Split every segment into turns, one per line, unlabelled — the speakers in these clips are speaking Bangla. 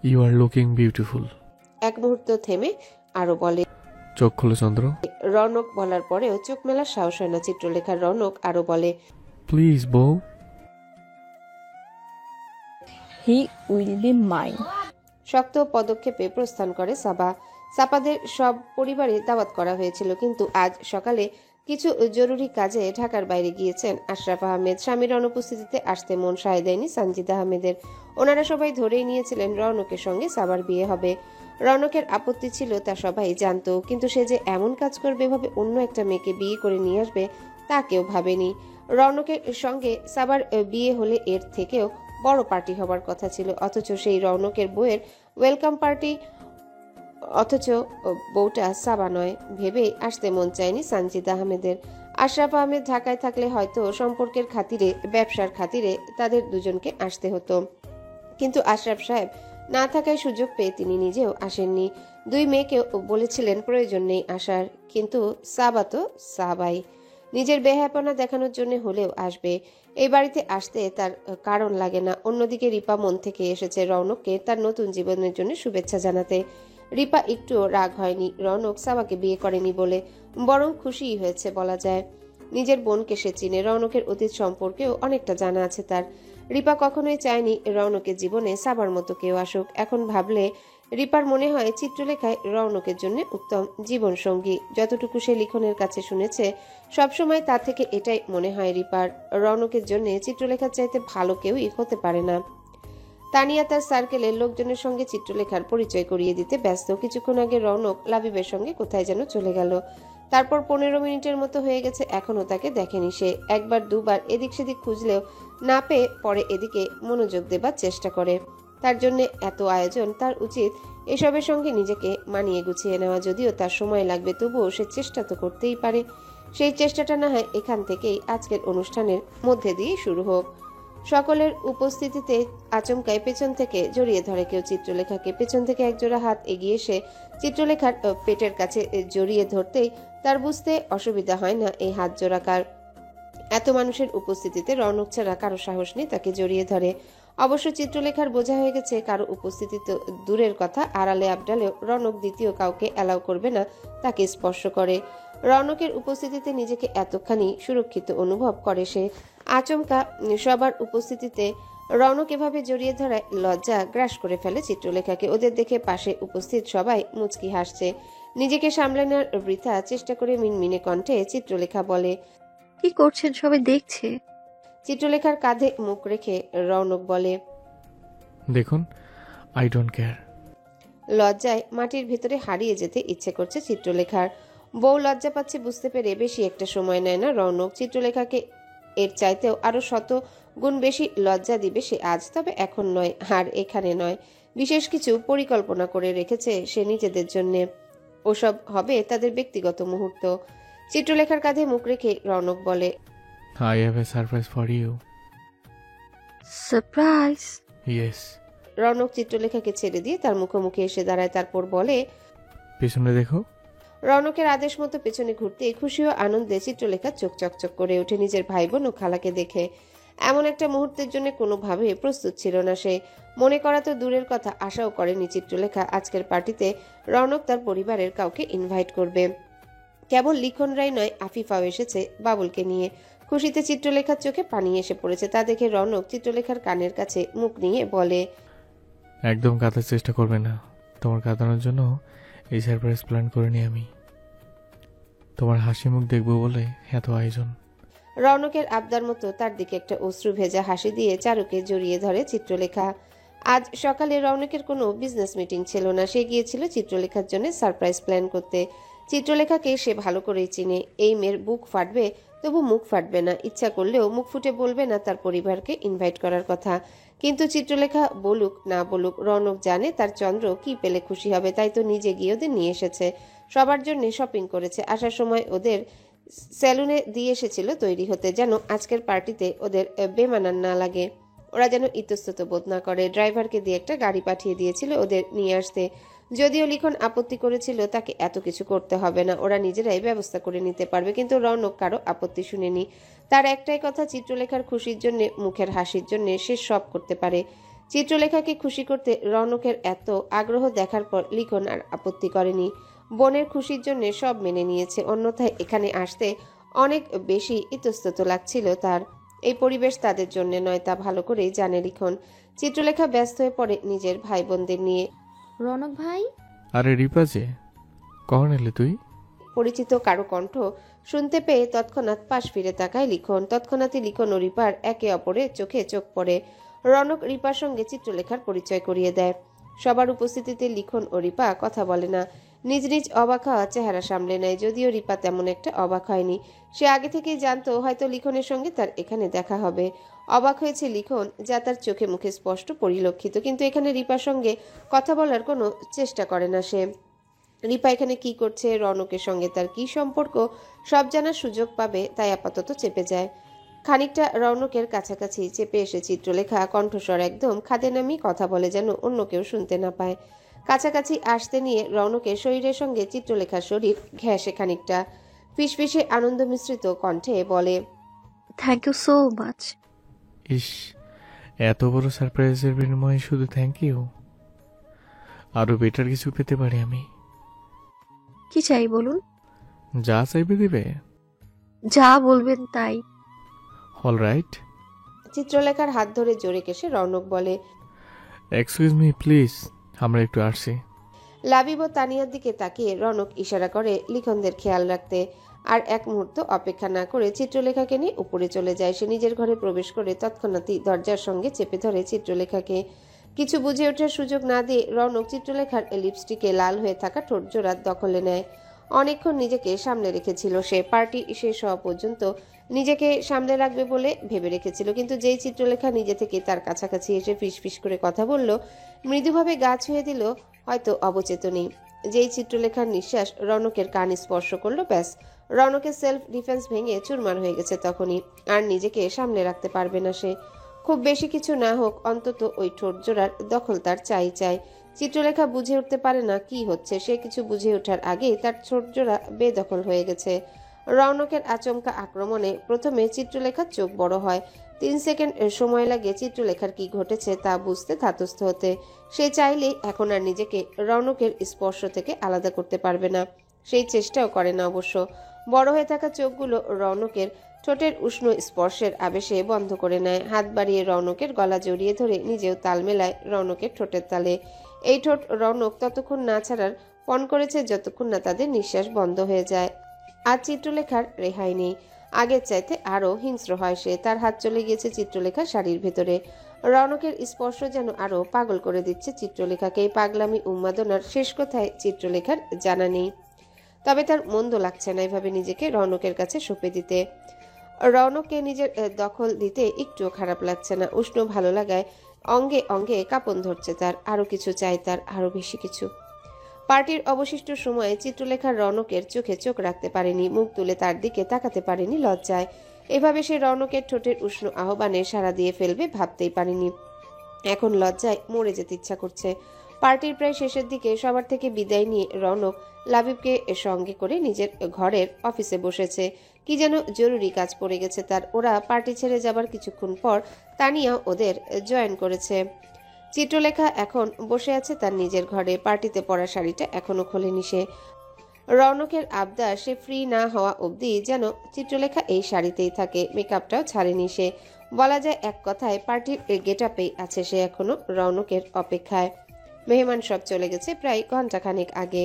You are looking beautiful.
এক মুহূর্ত থেমে আরো বলে,
চোখ খোলো চন্দ্র।
রৌনক বলার পরেও চোখ মেলার সাহস হয় না চিত্রলেখার। রৌনক আরো বলে,
প্লিজ বউ।
He will be mine.
শক্ত পদক্ষেপে প্রস্থান করে সাবা। সাপাদের সব পরিবারে দাওয়াত করা হয়েছিল, কিন্তু আজ সকালে কিছু জরুরি কাজে ঢাকার বাইরে গিয়েছেন আশরাফ আহমেদ। স্বামীর অনুপস্থিতিতে আসতে মন সায় দেয়নি সানজিদা আহমেদের। ওনারা সবাই ধরেই নিয়েছিলেন রৌনকের সঙ্গে সাবার বিয়ে হবে। রৌনকের আপত্তি ছিল তা সবাই জানতো, কিন্তু সে যে এমন কাজ করবে ভাবে অন্য একটা মেয়েকে বিয়ে করে নিয়ে আসবে তা কেউ ভাবেনি। রৌনকের সঙ্গে সাবার বিয়ে হলে এর থেকেও বড় পার্টি হবার কথা ছিল, অথচ সেই রৌনকের বউয়ের ওয়েলকাম পার্টি, অথচ বউটা সাবা নয় ভেবে আসতে মন চায়নি সানজিদা আহমেদের। আশরাফ আহমেদ ঢাকায় থাকলে হয়তো সম্পর্কের খাতিরে, ব্যবসার খাতিরে তাদের দুজনকে আসতে হতো, কিন্তু আশরাফ সাহেব না থাকায় সুযোগ পেয়ে তিনি নিজেও আসেননি। দুই মেয়েকেও বলেছিলেন প্রয়োজন নেই আসার, কিন্তু সাবা তো সাবাই, নিজের বেহায়াপনা দেখানোর জন্য হলেও আসবে। এই বাড়িতে আসতে তার কারণ লাগে না। অন্যদিকে রিপা মন থেকে এসেছে রৌনককে তার নতুন জীবনের জন্য শুভেচ্ছা জানাতে। রিপা একটুও রাগ হয়নি রৌনক সাবাকে বিয়ে করেনি বলে, বরং খুশিই হয়েছে বলা যায়। নিজের বোনকে সে চিনে, রৌনকের অতীত সম্পর্কেও অনেকটা জানা আছে তার। রিপা কখনোই চায়নি রৌনকের জীবনে সাবার মতো কেউ আসুক। এখন ভাবলে রিপার মনে হয় চিত্রলেখায় রৌনকের জন্য উত্তম জীবন সঙ্গী। যতটুকু সে লিখনের কাছে শুনেছে সবসময় তার থেকে এটাই মনে হয় রিপার। রৌনকের জন্য চিত্রলেখার চাইতে ভালো কেউই হতে পারে না। তানিয়া তার সার্কেলের লোকজনের সঙ্গে চিত্রলেখার পরিচয় করিয়ে দিতে ব্যস্ত। কিছুক্ষণ আগে রৌনক লাবিবের সঙ্গে কোথায় যেন চলে গেল। তারপর 15 মিনিটের মতো হয়ে গেছে, এখনো তাকে দেখেনি সে। একবার দুবার এদিক সেদিক খুঁজলেও না পেয়ে পরে এদিকে মনোযোগ দেবার চেষ্টা করে। তার জন্য এত আয়োজন, তার উচিত এসবের সঙ্গে নিজেকে মানিয়ে গুছিয়ে নেওয়া। যদিও তার সময় লাগবে, তবুও সে চেষ্টা তো করতেই পারে। সেই চেষ্টাটা না হয় এখান থেকেই আজকের অনুষ্ঠানের মধ্যে দিয়ে শুরু হোক। সকলের উপস্থিতিতে আচমকায় পেছন থেকে জড়িয়ে ধরে কেউ চিত্রলেখাকে। পেছন থেকে একজোড়া হাত এগিয়ে এসে চিত্রলেখার পেটের কাছে জড়িয়ে ধরতেই তার বুঝতে অসুবিধা হয় না এই হাত জোড়া কার। এত মানুষের উপস্থিতিতে রৌনক ছাড়া কারো সাহস নেই তাকে জড়িয়ে ধরে। অবশ্য চিত্রলেখার বোঝা হয়ে গেছে কারো উপস্থিতি তো দূরের কথা, আড়ালে আবডালেও রৌনক দ্বিতীয় কাউকে অ্যালাউ করবে না তাকে স্পর্শ করে। রৌনকের উপস্থিতিতে নিজেকে এতখানি সুরক্ষিত অনুভব করে সে। আচমকা সবার উপস্থিতিতে রৌনক এভাবে জড়িয়ে ধরায় লজ্জা গ্রাস করে ফেলে চিত্রলেখাকে। ওদের দেখে পাশে উপস্থিত সবাই মুচকি হাসছে। নিজেকে সামলানোর বৃথা চেষ্টা করে মিনমিনে কণ্ঠে চিত্রলেখা বলে,
কি করছেন, সবাই দেখছে।
চিত্রলেখার কাঁধে মুখ রেখে রৌনক বলে,
দেখুন, আই ডোন্ট কেয়ার।
লজ্জায় মাটির ভিতরে হারিয়ে যেতে ইচ্ছে করছে চিত্রলেখার। বউ লজ্জা পাচ্ছে বুঝতে পেরে বেশি একটা সময় নেয় না রৌনক। চিত্রলেখাকে এর চাইতেও আরো 100 গুণ বেশি লজ্জা দিবে সে আজ, তবে এখন নয়, আর এখানে নয়। বিশেষ কিছু পরিকল্পনা করে রেখেছে সে নিজেদের জন্যে। ওসব হবে তাদের ব্যক্তিগত মুহূর্ত। চিত্রলেখার কাঁধে মুখ রেখে রৌনক বলে,
I have a surprise for you.
Surprise?
Yes.
Rounak চিত্রলেখাকে ছেড়ে দিয়ে তার মুখোমুখি এসে দাঁড়ায়, তারপর বলে,
পেছনে দেখো।
রৌনকের আদেশ মতো পেছনে ঘুরতে খুশি ও আনন্দে চিত্রলেখা চোখ চকচক করে ওঠে নিজের ভাই বোন ও খালাকে দেখে। এমন একটা মুহূর্তের জন্য কোনোভাবে প্রস্তুত ছিল না সে। মনে করা তো দূরের কথা, আশাও করেনি চিত্রলেখা আজকের পার্টিতে রৌনক তার পরিবারের কাউকে ইনভাইট করবে। কেবল লিখন রায় নয়, আফিফাও এসেছে বাবুলকে নিয়ে। খুশিতে চিত্রলেখার চোখে পানি এসে পড়েছে। তা দেখে রৌনক চিত্রলেখার কানের কাছে মুখ নিয়ে বলে,
একদম কাঁদার চেষ্টা করবে না। তোমার কাঁদানোর জন্য এই সারপ্রাইজ প্ল্যান করিনি আমি। তোমার হাসি মুখ দেখবো বলে এত আয়োজন।
রৌনকের আবদার মতো তার দিকে একটা অশ্রু ভেজা হাসি দিয়ে চারুকে জড়িয়ে ধরে চিত্রলেখা। আজ সকালে রৌনকের কোনো বিজনেস মিটিং ছিল না, সে গিয়েছিল চিত্রলেখার জন্য সারপ্রাইজ প্ল্যান করতে। চিত্রলেখাকে সে ভালো করেই চিনে। এই মেয়ের বুক ফাটবে তবু মুখ ফাটবে না, ইচ্ছা করলেও মুখ ফুটে বলবে না তার পরিবারকে ইনভাইট করার কথা। কিন্তু চিত্রলেখা বলুক না বলুক, রৌনক জানে তার চন্দ্র কি পেলে খুশি হবে, তাই তো নিজে গিয়ে ওদের নিয়ে এসেছে। সবার জন্য শপিং করেছে। আসার সময় ওদের সেলুনে দিয়ে এসেছিল তৈরি হতে, যেন আজকের পার্টিতে ওদের বেমানান না লাগে, ওরা যেন ইতস্তত বোধ না করে। ড্রাইভারকে দিয়ে একটা গাড়ি পাঠিয়ে দিয়েছিল ওদের নিয়ে আসতে। যদিও লিখন আপত্তি করেছিল তাকে এত কিছু করতে হবে না, ওরা নিজেরাই ব্যবস্থা করে নিতে পারবে, কিন্তু রৌনক কারো আপত্তি শুনেনি। তার একটাই কথা, চিত্রলেখার খুশির জন্য, মুখের হাসির জন্য সে সব করতে পারে। চিত্রলেখাকে খুশি করতে রৌনকের এত আগ্রহ দেখার পর লিখন আর আপত্তি করেনি। বোনের খুশির জন্য সব মেনে নিয়েছে, অন্যথায় এখানে আসতে অনেক বেশি ইতস্তত লাগছিল তার। এই পরিবেশ তাদের জন্য নয়, তা ভালো করেই জানে লিখন। চিত্রলেখা ব্যস্ত হয়ে পড়ে নিজের ভাই বোনদের নিয়ে।
রনক ভাই,
আরে রিপা যে, কখন এলে তুই?
পরিচিত কারো কণ্ঠ শুনতে পেয়ে তৎক্ষণাৎ পাশ ফিরে তাকায় লিখন। তৎক্ষণাৎই লিখন ও রিপার একে অপরের চোখে চোখ পড়ে। রনক রিপার সঙ্গে চিত্রলেখার পরিচয় করিয়ে দেয়। সবার উপস্থিতিতে লিখন ও রিপা কথা বলে না, নিজ নিজ অবাক হওয়া চেহারা সামলে নেয়। যদিও রিপা তেমন একটা অবাক হয়নি, সে আগে থেকেই জানতো হয়তো লিখনের সঙ্গে তার এখানে দেখা হবে। অবাক হয়েছে লিখন, যা তার চোখে মুখে স্পষ্ট পরিলক্ষিত, কিন্তু এখানে রিপার সঙ্গে কথা বলার কোনো চেষ্টা করে না সে। রিপা এখানে কি করছে, রৌনকের সঙ্গে তার কি সম্পর্ক, সব জানার সুযোগ পাবে, তাই আপাতত চেপে যায়। খানিকটা রৌনকের কাছাকাছি চেপে এসে চিত্রলেখা কণ্ঠস্বর একদম খাদে নামিয়ে কথা বলে, যেন অন্য কেউ শুনতে না পায়। কাছাকাছি আসতে নিয়ে রৌনকের শরীরের সঙ্গে চিত্রলেখার শরীর ঘেঁষে খানিকটা। ফিসফিসে আনন্দ মিশ্রিত কণ্ঠে বলে,
থ্যাংক ইউ সো মাচ।
ইস, এত বড় সারপ্রাইজের বিনিময়ে শুধু থ্যাংক ইউ? আরো বেটার কিছু পেতে পারি আমি।
কি চাই বলুন?
যা চাইবে দিবে?
যা বলবেন তাই।
All right.
চিত্রলেখার হাত ধরে জোরে কেসে রৌনক বলে,
এক্সকিউজ মি প্লিজ, আমরা একটু আসছি।
লাবিব ও তানিয়ার দিকে তাকিয়ে রৌনক ইশারা করে লিখনদের খেয়াল রাখতে। আর এক মুহূর্ত অপেক্ষা না করে চিত্রলেখাকে নিয়ে উপরে চলে যায়। সে নিজের ঘরে প্রবেশ করে তৎক্ষণাৎই দরজার সঙ্গে চেপে ধরে চিত্রলেখাকে। কিছু বুঝে ওঠার সুযোগ না দিয়ে রৌনক চিত্রলেখার লিপস্টিকে লাল হয়ে থাকা ঠোঁট জোড়ার দখলে নেয়। অনেকক্ষণ নিজেকে সামলে রেখেছিল সে, পার্টি শেষ হওয়া পর্যন্ত নিজেকে সামলে রাখবে বলে ভেবে রেখেছিল। কিন্তু যেই চিত্রলেখা নিজে থেকে তার কাছাকাছি এসে ফিসফিস করে কথা বলল, মৃদুভাবে গা ছুঁয়ে দিল, হয়তো অবচেতনই। যেই চিত্রলেখার নিঃশ্বাস রৌনকের কান স্পর্শ করলো, ব্যাস, রৌনকের সেলফ ডিফেন্স ভেঙে চুরমার হয়ে গেছে তখনই। আর নিজেকে সামলে রাখতে পারবে না সে। খুব বেশি কিছু না হোক, অন্তত ওই ঠোঁট জোড়ার দখল তার চাই চাই। চিত্রলেখা বুঝে উঠতে পারে না কি হচ্ছে। সে কিছু বুঝে ওঠার আগেই তার ঠোঁট জোড়া বেদখল হয়ে গেছে। রৌনকের আচমকা আক্রমণে প্রথমে চিত্রলেখার চোখ বড় হয়। 3 সেকেন্ড সময় লাগে চিত্রলেখার কি ঘটেছে তা বুঝতে, ধাতস্থ হতে। সে চাইলেই এখন আর নিজেকে রৌনকের স্পর্শ থেকে আলাদা করতে পারবে না। সেই চেষ্টাও করে না অবশ্য। বড় হয়ে থাকা চোখগুলো রৌনকের ঠোঁটের উষ্ণ স্পর্শের আবেশে বন্ধ করে নেয়। হাত বাড়িয়ে রৌনকের গলা জড়িয়ে ধরে নিজেও তাল মেলায় রৌনকের ঠোঁটের তালে। এই ঠোঁট রৌনক ততক্ষণ না ছাড়ার পণ করেছে যতক্ষণ না তাদের নিঃশ্বাস বন্ধ হয়ে যায়। আর চিত্রলেখার রেহাই নেই। আগের চাইতে আরো হিংস্র হয় সে। তার হাত চলে গিয়েছে চিত্রলেখার শাড়ির ভেতরে। রৌনকের স্পর্শ যেন আরো পাগল করে দিচ্ছে চিত্রলেখাকে। এই পাগলামি উন্মাদনার শেষ কোথায় চিত্রলেখার জানা নেই। তবে তার মন্দ লাগছে না এভাবে নিজেকে রৌনকের কাছে সঁপে দিতে। রৌনককে নিজের দখল দিতে একটুও খারাপ লাগছে না। উষ্ণ ভালো লাগায় অঙ্গে অঙ্গে কাঁপন ধরছে তার। আরো কিছু চাই তার, আরো বেশি কিছু। পার্টির অবশিষ্ট সময়ে চিত্রলেখার রৌনকের চোখে চোখ রাখতে পারেনি, মুখ তুলে তার দিকে তাকাতে পারেনি লজ্জায়। এভাবে সে রৌনকের ঠোঁটের উষ্ণ আহ্বানে সাড়া দিয়ে ফেলবে ভাবতেই পারেনি। এখন লজ্জায় মরে যেতে ইচ্ছা করছে। পার্টির প্রায় শেষের দিকে সবার থেকে বিদায় নিয়ে রৌনক লাবিবকে সঙ্গে করে নিজের ঘরের অফিসে বসেছে। কি যেন জরুরি কাজ পড়ে গেছে তার। ওরা পার্টি ছেড়ে যাবার কিছুক্ষণ পর তানিয়াও ওদের জয়েন করেছে। চিত্রলেখা এখন বসে আছে তার নিজের ঘরে। পার্টিতে পরা শাড়িটা এখনো খোলেনি সে। রৌনকের আবদার, সে ফ্রি না হওয়া অবধি যেন চিত্রলেখা এই শাড়িতেই থাকে। মেকআপটাও ছাড়েনি সে। বলা যায় এক কথায় পার্টির গেট আপেই আছে সে এখনো রৌনকের অপেক্ষায়। মেহমান সব চলে গেছে প্রায় ঘন্টাখানেক আগে।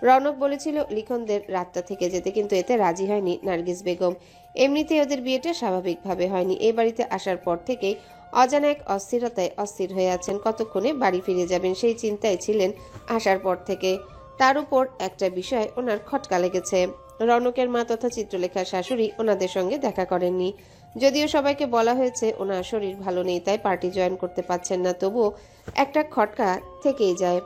রৌনক বলেছিল লিখনদের রাতটা থেকে যেতে, কিন্তু এতে রাজি হয়নি নার্গিস বেগম। এমনিতেই ওদের বিয়েটা স্বাভাবিকভাবে হয়নি। এই বাড়িতে আসার পর থেকেই অজানা এক অস্থিরতায় অস্থির হয়ে আছেন। কতক্ষণে বাড়ি ফিরে যাবেন সেই চিন্তায় ছিলেন আসার পর থেকে। তার উপর একটা বিষয় ওনার খটকা লেগেছে। রৌনকের মা তথা চিত্রলেখার শাশুড়ি ওনাদের সঙ্গে দেখা করেননি। যদিও সবাইকে বলা হয়েছে ওনার শরীর ভালো নেই, তাই পার্টি জয়েন করতে পারছেন না, তবুও একটা খটকা থেকেই যায়।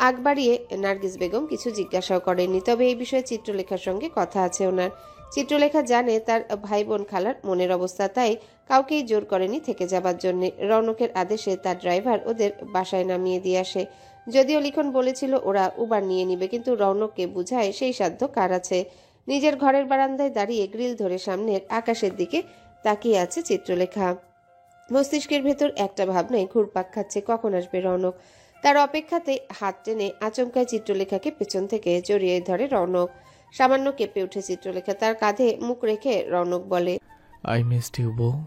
আগ বাড়িয়ে নার্গিস বেগম কিছু জিজ্ঞাসাও করেননি। তবে এই বিষয়ে চিত্রলেখার সঙ্গে কথা আছে ওনার। চিত্রলেখা জানে তার ভাই বোন খালার মনের অবস্থা, তাই কাউকেই জোর করেনি থেকে যাবার জন্য। রৌনকের আদেশে তার ড্রাইভার ওদের বাসায় নামিয়ে দিয়ে আসে। যদিও লিখন বলেছিল ওরা উবার নিয়ে নিবে, কিন্তু রৌনককে বুঝায় সেই সাধ্য কার আছে। নিজের ঘরের বারান্দায় দাঁড়িয়ে গ্রিল ধরে সামনের আকাশের দিকে তাকিয়ে আছে চিত্রলেখা। মস্তিষ্কের ভেতর একটা ভাবনাই ঘুরপাক খাচ্ছে, কখন আসবে রৌনক। তার অপেক্ষাতে হাত টেনে আচমকায় চিত্রলেখাকে পেছন থেকে জড়িয়ে ধরে রৌনক। সামান্য কেঁপে উঠে চিত্রলেখা, তার কাঁধে মুখ রেখে রৌনক বলে।
আই মিসড ইউ বউ।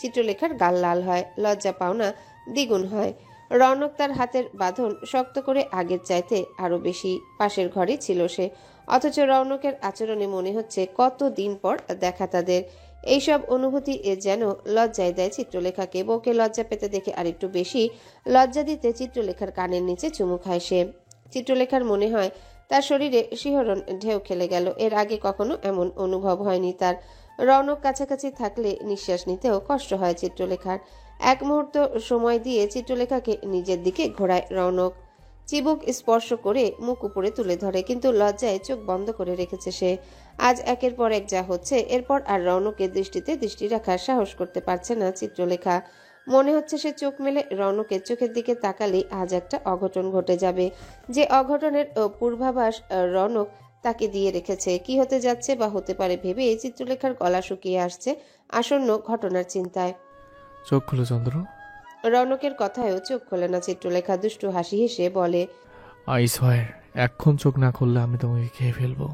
চিত্রলেখার গাল লাল হয়, লজ্জা পাওনা দ্বিগুণ হয়। রৌনক তার হাতের বাঁধন শক্ত করে আগের চাইতে আরো বেশি। পাশের ঘরে ছিল সে, অথচ রৌনকের আচরণে মনে হচ্ছে কত দিন পর দেখা তাদের। এইসব অনুভূতি যেন লজ্জায় দেয় চিত্রলেখাকে। বউকে লজ্জা পেতে দেখে আরেকটু বেশি লজ্জা দিতে চিত্রলেখার কানের নিচে চুমু খায় সে। চিত্রলেখার মনে হয় তার শরীরে শিহরণ ঢেউ খেলে গেল। এর আগে কখনো এমন অনুভব হয়নি তার। রৌনক কাছাকাছি থাকলে নিঃশ্বাস নিতেও কষ্ট হয় চিত্রলেখার। এক মুহূর্ত সময় দিয়ে চিত্রলেখাকে নিজের দিকে ঘোরায় রৌনক। চিবুক স্পর্শ করে মুখ উপরে তুলে ধরে, কিন্তু লজ্জায় চোখ বন্ধ করে রেখেছে সে। আজ একের পর এক যা হচ্ছে, এরপর আর রৌনকের দৃষ্টিতে দৃষ্টি রাখার সাহস করতে পারছে না চিত্রলেখা। মনে হচ্ছে সে চোখ মেলে রৌনকের চোখের দিকে তাকালেই আজ একটা অঘটন ঘটে যাবে, যে অঘটনের পূর্বাভাস রৌনক তাকে দিয়ে রেখেছে। কি হতে যাচ্ছে বা হতে পারে ভেবে চিত্রলেখার গলা শুকিয়ে আসছে আসন্ন ঘটনার চিন্তায়।
চোখ খুলো চন্দ্র।
রৌনকের কথায়ও চোখ খোলে না চিত্রলেখা। দুষ্টু হাসি হেসে বলে।
আই সোয়ার, এখন চোখ না খুললে আমি তোমাকে খেয়ে ফেলবো।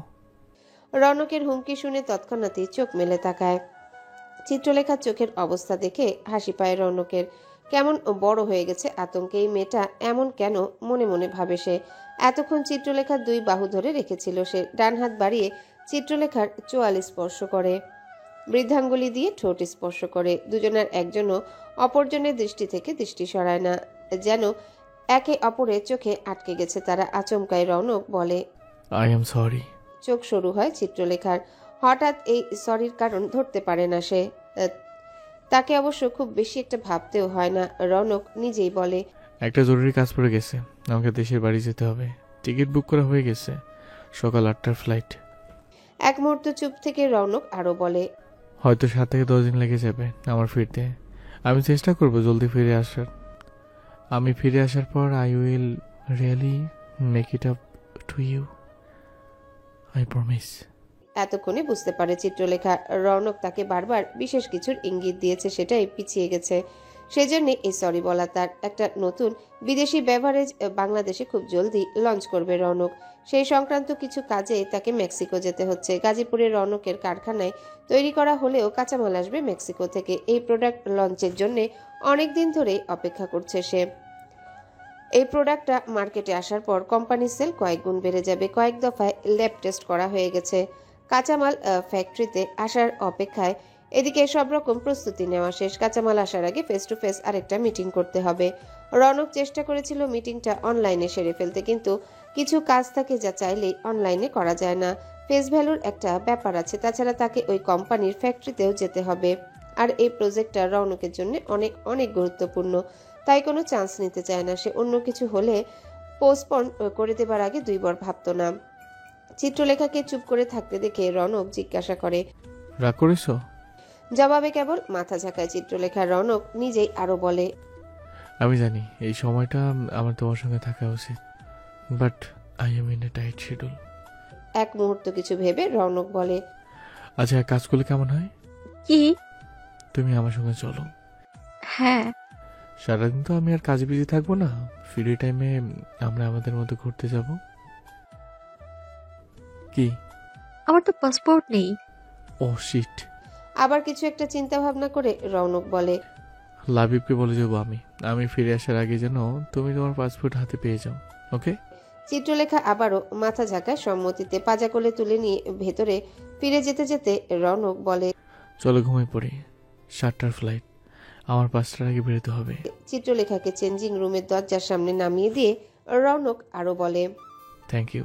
রৌনকের হুমকি শুনে তৎক্ষণাৎই চোখ মেলে তাকায়। চিত্রলেখার চোখের অবস্থা দেখে হাসি পায় রৌনকের। কেমন বড় হয়ে গেছে আতঙ্কে এই মেয়েটা, এমন কেন মনে মনে ভাবে সে। এতক্ষণ চিত্রলেখার দুই বাহু ধরে রেখেছিল সে। ডান হাত বাড়িয়ে চিত্রলেখার চোয়াল স্পর্শ করে, বৃদ্ধাঙ্গুলি দিয়ে ঠোঁট স্পর্শ করে। দুজনের একজনও অপরজনের দৃষ্টি থেকে দৃষ্টি সরায় না, যেন একে অপরের চোখে আটকে গেছে তারা। আচমকায় রৌনক বলে।
I am sorry.
চোখ শুরু হয় চিত্রলেখার। হঠাৎ এই সরির কারণ ধরতে পারে না সে। তাকে অবশ্য খুব বেশি একটা ভাবতেও হয় না। রৌনক নিজেই বলে।
একটা জরুরি কাজ পড়ে গেছে, আমাকে দেশের বাড়ি যেতে হবে। টিকিট বুক করা হয়ে গেছে, সকাল 8টার ফ্লাইট।
এক মুহূর্ত চুপ থেকে রৌনক আরো বলে।
হয়তো 7 থেকে 10 দিন লেগে যাবে আমার ফিরতে। আমি চেষ্টা করব জলদি ফিরে আসার। আমি ফিরে আসার পর I will really make it up to you, I promise.
এতক্ষণে বুঝতে পারে চিত্রলেখা রৌনক তাকে বারবার বিশেষ কিছুর ইঙ্গিত দিয়েছে, সেটাই পিছিয়ে গেছে। সেজন্য এই সরি বলা তার। একটা নতুন বিদেশি বেভারেজ বাংলাদেশে খুব জলদি লঞ্চ করবে রৌনক। সেই সংক্রান্ত কিছু কাজে তাকে মেক্সিকো যেতে হচ্ছে। গাজীপুরের রৌনকের কারখানায় তৈরি করা হলেও কাঁচামাল আসবে মেক্সিকো থেকে। এই প্রোডাক্ট লঞ্চের জন্য অনেক দিন ধরেই অপেক্ষা করছে সে। এই প্রোডাক্টটা মার্কেটে আসার পর কোম্পানির সেল কয়েক গুণ বেড়ে যাবে। কয়েক দফায় ল্যাব টেস্ট করা হয়ে গেছে। কাঁচামাল ফ্যাক্টরিতে আসার অপেক্ষায়। এদিকে সব রকম প্রস্তুতি নেওয়া শেষ। কাঁচামাল আসার আগে ফেস টু ফেস আরেকটা মিটিং করতে হবে। রৌনক চেষ্টা করেছিল মিটিংটা অনলাইনে সেরে ফেলতে, কিন্তু কিছু কাজ থাকে যা চাইলেই অনলাইনে করা যায় না। ফেস ভ্যালুর একটা ব্যাপার আছে। তাছাড়া তাকে ওই কোম্পানির ফ্যাক্টরিতেও যেতে হবে। আর এই প্রজেক্টটা রৌনকের জন্য অনেক অনেক গুরুত্বপূর্ণ। তাই কোনো চান্স নিতে চায় না সে। অন্য কিছু হলে পোস্টপন করে দেবার আগে দুইবার ভাবতো না। চিত্রলেখাকে চুপ করে থাকতে দেখে রৌনক জিজ্ঞাসা করে।
রাগ করেছো?
জবাবে কেবল মাথা ঝাঁকায় চিত্রলেখা। রৌনক নিজেই আরো বলে।
আমি জানি এই সময়টা আমার তোমার সঙ্গে থাকা উচিত, but I am in a tight schedule.
এক মুহূর্ত কিছু ভেবে রৌনক বলে।
আচ্ছা, এক কাজ করলে কেমন হয়?
কি?
তুমি আমার সঙ্গে চলো।
হ্যাঁ।
সারাদিন তো আমি আর কাজে বিজি থাকবো না। ফ্রি টাইমে আমরা আমাদের মতো ঘুরতে যাব। কি?
আমার তো পাসপোর্ট নেই।
ও শিট।
আবার কিছু একটা চিন্তা ভাবনা করে রৌনক বলে।
লাবিবকে বলে যাবো আমি ফিরে আসার আগে যেন তুমি তোমার পাসপোর্ট হাতে পেয়ে যাও, ওকে?
চিত্রলেখা আবারও মাথা ঝাঁকায় সম্মতিতে। পাজা কোলে তুলে নিয়ে ভেতরে ফিরে যেতে যেতে রৌনক বলে।
চলো ঘুমিয়ে পড়ি, 7টার ফ্লাইট, আমার 5টার আগে বেরোতে হবে।
চিত্রলেখাকে চেঞ্জিং রুমের দরজার সামনে নামিয়ে দিয়ে রৌনক আরো বলে।
Thank you.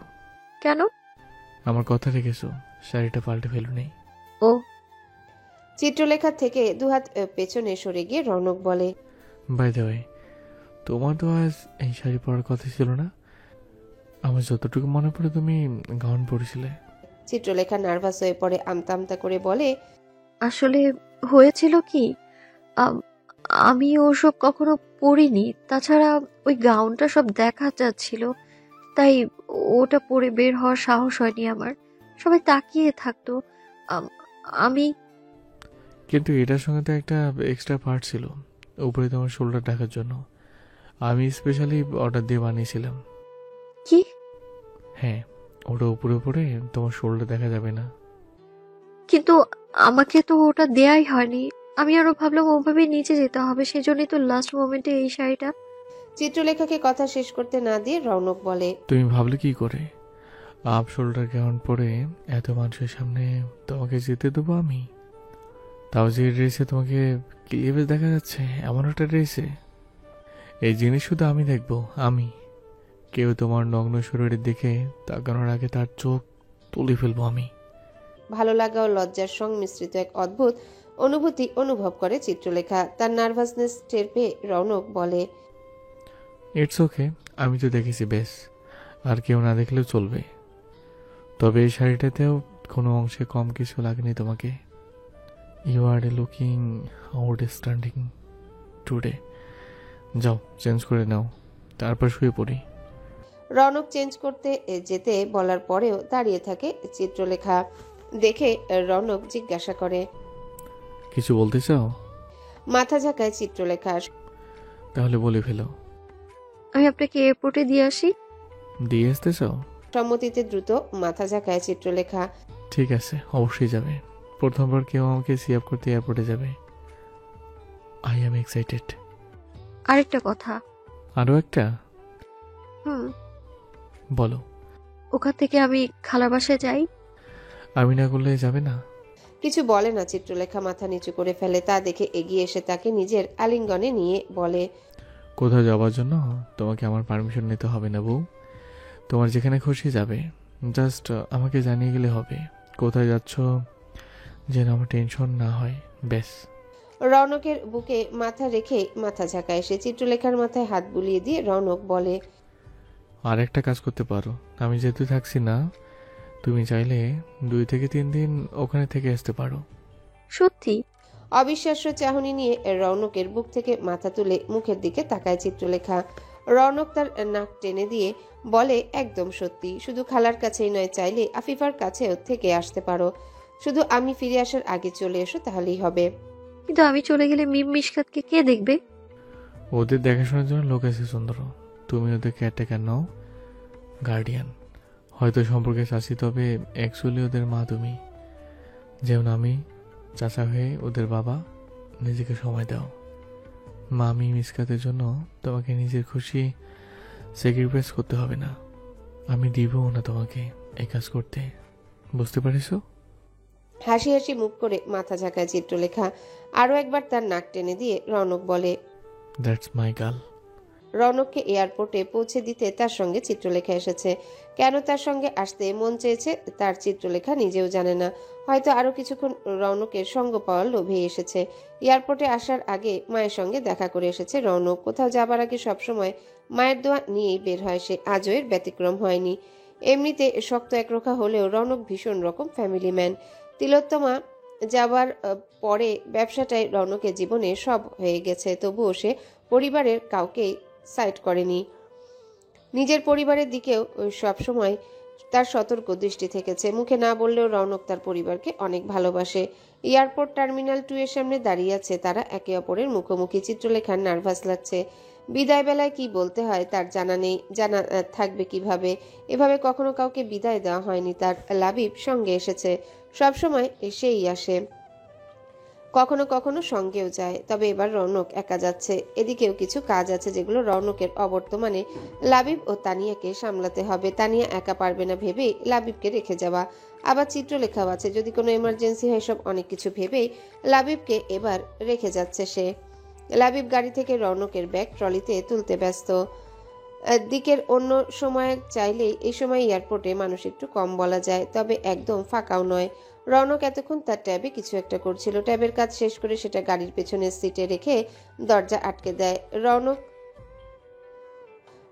কেন?
আমার কথা রেখেছো, শাড়িটা পাল্টে ফেলো নেই।
ও।
চিত্রলেখার থেকে দুহাত পেছনে সরে গিয়ে রৌনক বলে।
বাই দ্য ওয়ে, তোমার তো আজ এই শাড়ি পরার কথা ছিল না। আমার যতটুকু মনে পড়ে তুমি গাউন পরেছিলে।
চিত্রলেখা নার্ভাস হয়ে পড়ে। আমতা আমতা করে বলে।
আসলে হয়েছিল কি, আম- আমি ওসব কখনো পরিনি। তাছাড়া ওই গাউনটা সব দেখা যাচ্ছিল, তাই ওটা পরে বের হওয়ার সাহস হয়নি আমার। সবাই তাকিয়ে থাকতো। আম- আমি
কিন্তু এটার সঙ্গে তো একটা এক্সট্রা পার্ট ছিল, উপরে তোমার শোল্ডার ঢাকার জন্য। আমি স্পেশালি অর্ডার দিয়ে বানিয়েছিলাম।
কি?
হ্যাঁ, ওটা উপরে পড়ে তোমার শোল্ডার দেখা যাবে না।
কিন্তু আমাকে তো ওটা দেয়াই হয়নি। আমি আরো ভাবলাম ওভাবে নিচে যেতে হবে, সেজন্যই তো লাস্ট মোমেন্টে এই শাড়িটা।
চিত্রলেখাকে কথা শেষ করতে না দিয়ে রৌনক বলে,
তুমি ভাবলে কি করে আপ শোল্ডার গাউন পরে এত মানুষের সামনে তোমাকে যেতে দেবো আমি? তাও যে ড্রেসে তোমাকে ক্লিভেজ দেখা যাচ্ছে, এমন একটা ড্রেসে। এই জিনিস শুধু আমি দেখবো, আমি। কেউ তোমার নগ্ন শরীরের দিকে তাকানোর আগে তার চোখ তুলে ফেলবো আমি।
ভালো লাগা ও লজ্জার সংমিশ্রিত এক অদ্ভুত অনুভূতি অনুভব করে চিত্রলেখা। তার নার্ভাসনেস টের পেয়ে রৌনক বলে,
ইটস ওকে, আমি তো দেখেছি বেশ, আর কেউ না দেখলেও চলবে। তবে এই শাড়িটাতেও কোনো অংশে কম কিছু লাগেনি তোমাকে। You are looking outstanding today. যাও চেঞ্জ করে নাও, তারপর শুয়ে পড়ি।
রৌনক চেঞ্জ করতে যেতে বলার পরেও দাঁড়িয়ে থাকে চিত্রলেখা। দেখে রৌনক জিজ্ঞাসা করে,
কিছু বলতে চাও?
মাথা ঝাঁকায় চিত্রলেখা।
তাহলে বলে ফেলো।
আমি আপনাকে এয়ারপোর্টে দিয়ে আসি।
দিয়ে আসতে চাও?
সম্মতিতে দ্রুত মাথা ঝাঁকায় চিত্রলেখা।
ঠিক আছে, অবশ্যই যাবে। প্রথমবার কেউ আমাকে সিআপ করতে এয়ারপোর্টে যাবে। I am excited.
আরেকটা কথা।
আরও একটা?
হুম,
বলো।
ওখান থেকে আমি খালার বাসায় যাই।
আমি না করলে যাবে না?
কিছু বলে না চিত্রলেখা, মাথা নিচু করে ফেলে। তা দেখে এগিয়ে এসে তাকে নিজের আলিঙ্গনে নিয়ে বলে,
কোথাও যাওয়ার জন্য তোমাকে আমার পারমিশন নিতে হবে না বউ। তোমার যেখানে খুশি যাবে, জাস্ট আমাকে জানিয়ে গেলে হবে। কোথায় যাচ্ছ যেন আমার টেনশন না হয়, ব্যাস।
রৌনকের বুকে মাথা রেখে মাথা ঝাঁকায় সে। চিত্রলেখার মাথায় হাত বুলিয়ে দিয়ে রৌনক বলে,
আর একটা কাজ করতে পারো। আমি যেহেতু থাকছি না, তুমি চাইলে 2 থেকে 3 দিন ওখানে থেকে আসতে পারো।
সত্যি?
অবিশ্বাস্য চাহনি নিয়ে রৌনকের বুক থেকে মাথা তুলে মুখের দিকে তাকায় চিত্রলেখা। রৌনক তার নাক টেনে দিয়ে বলে, একদম সত্যি। শুধু খালার কাছেই নয়, চাইলে আফিফার কাছেও থেকে আসতে পারো। শুধু আমি ফিরে আসার আগে চলে এসো, তাহলেই হবে।
কিন্তু আমি চলে গেলে মিম মিশকাতকে কে দেখবে?
ওদের দেখাশোনার জন্য লোক আছে সুন্দর। তুমি ওদের কেয়ারটেকার নাও, গার্ডিয়ান। হয়তো সম্পর্কে চাচ্ছি, তবে অ্যাকচুয়ালি ওদের মা তুমি। যেমন আমি চাচা হয়ে ওদের বাবা। নিজেকে সময় দাও। মামি মিসকাতের জন্য তোমাকে নিজের খুশি স্যাক্রিফাইস করতে হবে না। আমি দিবও না তোমাকে এই কাজ করতে, বুঝতে পারিস?
হাসি হাসি মুখ করে মাথা ঝাঁকায় চিত্রলেখা। আরও একবার তার নাক টেনে দিয়ে রৌনক বলে,
দ্যাটস মাই গার্ল।
রৌনককে এয়ারপোর্টে পৌঁছে দিতে তার সঙ্গে চিত্রলেখা এসেছে। কেন তার সঙ্গে আসতে মন চেয়েছে তার চিত্রলেখা নিজেও জানে না। হয়তো আরো কিছুক্ষণ রৌনকের সঙ্গ পাওয়ার লোভে এসেছে। এয়ারপোর্টে আসার আগে মায়ের সঙ্গে দেখা করে এসেছে রৌনক। কোথাও যাবার আগে সবসময় মায়ের দোয়া নিয়েই বের হয় সে। আজও এর ব্যতিক্রম হয়নি। এমনিতে শক্ত একরোখা হলেও রৌনক ভীষণ রকম ফ্যামিলি ম্যান। তিলোত্তমা যাবার পরে ব্যবসাটাই রৌনকের জীবনে সব হয়ে গেছে। তবুও সে পরিবারের কাউকেই সাইড করেনি। নিজের পরিবারের দিকেও সবসময় তার সতর্ক দৃষ্টি থেকেছে। মুখে না বললেও রৌনক তার পরিবারকে অনেক ভালোবাসে। এয়ারপোর্ট টার্মিনাল 2 এর সামনে দাঁড়িয়ে আছে তারা একে অপরের মুখোমুখি। চিত্রলেখার নার্ভাস লাগছে। বিদায় বেলায় কি বলতে হয় তার জানা নেই, জানা থাকবে কিভাবে। এভাবে কখনো কাউকে বিদায় দেওয়া হয়নি তার। লাবিব সঙ্গে এসেছে, সবসময় এসেই আসে, কখনো কখনো সঙ্গেও যায়। তবে এবার রৌনক একা যাচ্ছে। এদিকেও কিছু কাজ আছে যেগুলো রৌনকের অবর্তমানে লাবিব ও তানিয়াকে সামলাতে হবে। তানিয়া একা পারবে না ভেবেই লাবিবকে রেখে যাওয়া। আবার চিত্রলেখাও আছে, যদি কোনো এমার্জেন্সি হয়। সব অনেক কিছু ভেবেই লাবিবকে এবার রেখে যাচ্ছে সে। লাবিব গাড়ি থেকে রৌনকের ব্যাগ ট্রলিতে তুলতে ব্যস্ত। দিকের অন্য সময় চাইলেই এই সময় এয়ারপোর্টে মানুষ একটু কম বলা যায়, তবে একদম ফাঁকাও নয়। রৌনক এতক্ষণ তার ট্যাবে কিছু একটা করছিল। ট্যাবের কাজ শেষ করে সেটা গাড়ির পেছনের সিটে রেখে দরজা আটকে দেয়।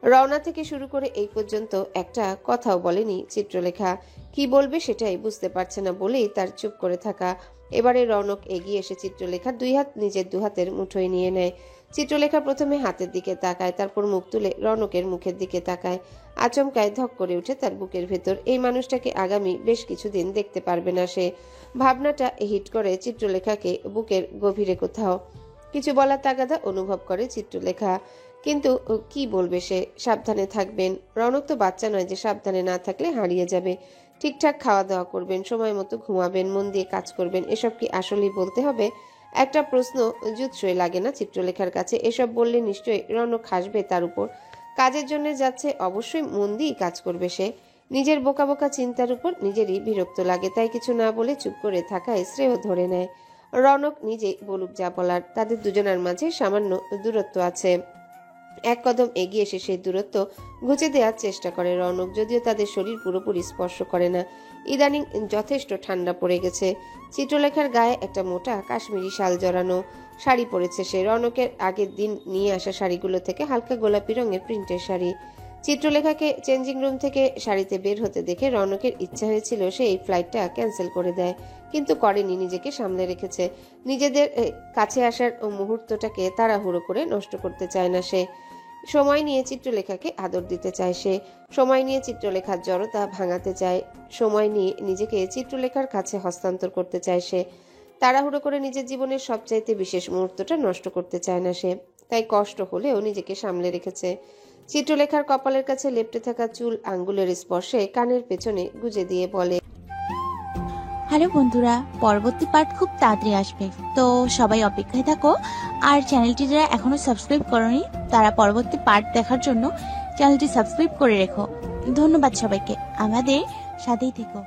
রওনা থেকে শুরু করে এই পর্যন্ত একটা কথাও বলেনি চিত্রলেখা। কি বলবে সেটাই বুঝতে পারছে না বলেই তার চুপ করে থাকা। এবারে রৌনক এগিয়ে এসে চিত্রলেখা 2 হাত নিজের 2 হাতের মুঠোয় নিয়ে নেয়। চিত্রলেখা প্রথমে হাতের দিকে তাকায়, তারপর মুখ তুলে রনকের মুখের দিকে তাকায়। আচমকায় ধক করে উঠে তার বুকের ভেতর। এই মানুষটাকে আগামী বেশ কিছুদিন দেখতে পারবে না সে। ভাবনাটা হিট করে চিত্রলেখাকে বুকের গভীরে কোথাও। কিছু বলার তাগাদা অনুভব করে চিত্রলেখা, কিন্তু কি বলবে সে? সাবধানে থাকবেন। রনক তো বাচ্চা নয় যে সাবধানে না থাকলে হারিয়ে যাবে। ঠিকঠাক খাওয়া দাওয়া করবেন, সময় মতো ঘুমাবেন, মন দিয়ে কাজ করবেন। এসব কি আসলেই বলতে হবে? একটা প্রশ্ন জুৎসই লাগে না চিত্রলেখার কাছে? এসব বললে নিশ্চয়ই রনক হাসবে তার উপর। কাজের জন্য যাচ্ছে, অবশ্যই মন দিয়েই কাজ করবে সে। নিজের বোকা বোকা চিন্তার উপর নিজেরই বিরক্ত লাগে, তাই কিছু না বলে চুপ করে থাকায় শ্রেয় ধরে নেয়। রনক নিজেই বলুক যা বলার, তাদের দুজনের মাঝে সামান্য দূরত্ব আছে। এক কদম এগিয়ে এসে সেই দূরত্ব ঘুচে দেওয়ার চেষ্টা করে রনক, যদিও তাদের শরীর পুরোপুরি স্পর্শ করে না। ইদানিং যথেষ্ট ঠান্ডা পড়ে গেছে। চিত্রলেখার গায়ে একটা মোটা কাশ্মীরি শাল জড়ানো শাড়ি পরেছে সে। রনকের আগের দিন নিয়ে আসা শাড়িগুলো থেকে হালকা গোলাপি রঙের প্রিন্টের শাড়ি। চিত্রলেখাকে চেঞ্জিং রুম থেকে শাড়িতে বের হতে দেখে রনকের ইচ্ছা হয়েছিল সে এই ফ্লাইটটা ক্যান্সেল করে দেয়, কিন্তু করেনি। নিজেকে সামলে রেখেছে। নিজেদের কাছে আসার মুহূর্তটাকে তাড়াহুড়ো করে নষ্ট করতে চায় না সে। সময় নিয়ে চিত্রলেখাকে আদর দিতে চায় সে। সময় নিয়ে চিত্রলেখার জড়তা ভাঙাতে চায়। সময় নিয়ে নিজেকে চিত্রলেখার কাছে হস্তান্তর করতে চায় সে। তাড়াহুড়ো করে নিজের জীবনের সবচাইতে বিশেষ মুহূর্তটা নষ্ট করতে চায় না সে। তাই কষ্ট হলেও নিজেকে সামলে রেখেছে। চিত্রলেখার কপালের কাছে লেপ্টে থাকা চুল আঙ্গুলের স্পর্শে কানের পেছনে গুজে দিয়ে বলে,
হ্যালো বন্ধুরা, পরবর্তী পার্ট খুব তাড়াতাড়ি আসবে, তো সবাই অপেক্ষায় থাকো। আর চ্যানেলটি যারা এখনো সাবস্ক্রাইব করোনি তারা পরবর্তী পার্ট দেখার জন্য চ্যানেলটি সাবস্ক্রাইব করে রেখো। ধন্যবাদ সবাইকে, আমাদের সাথেই থেকো।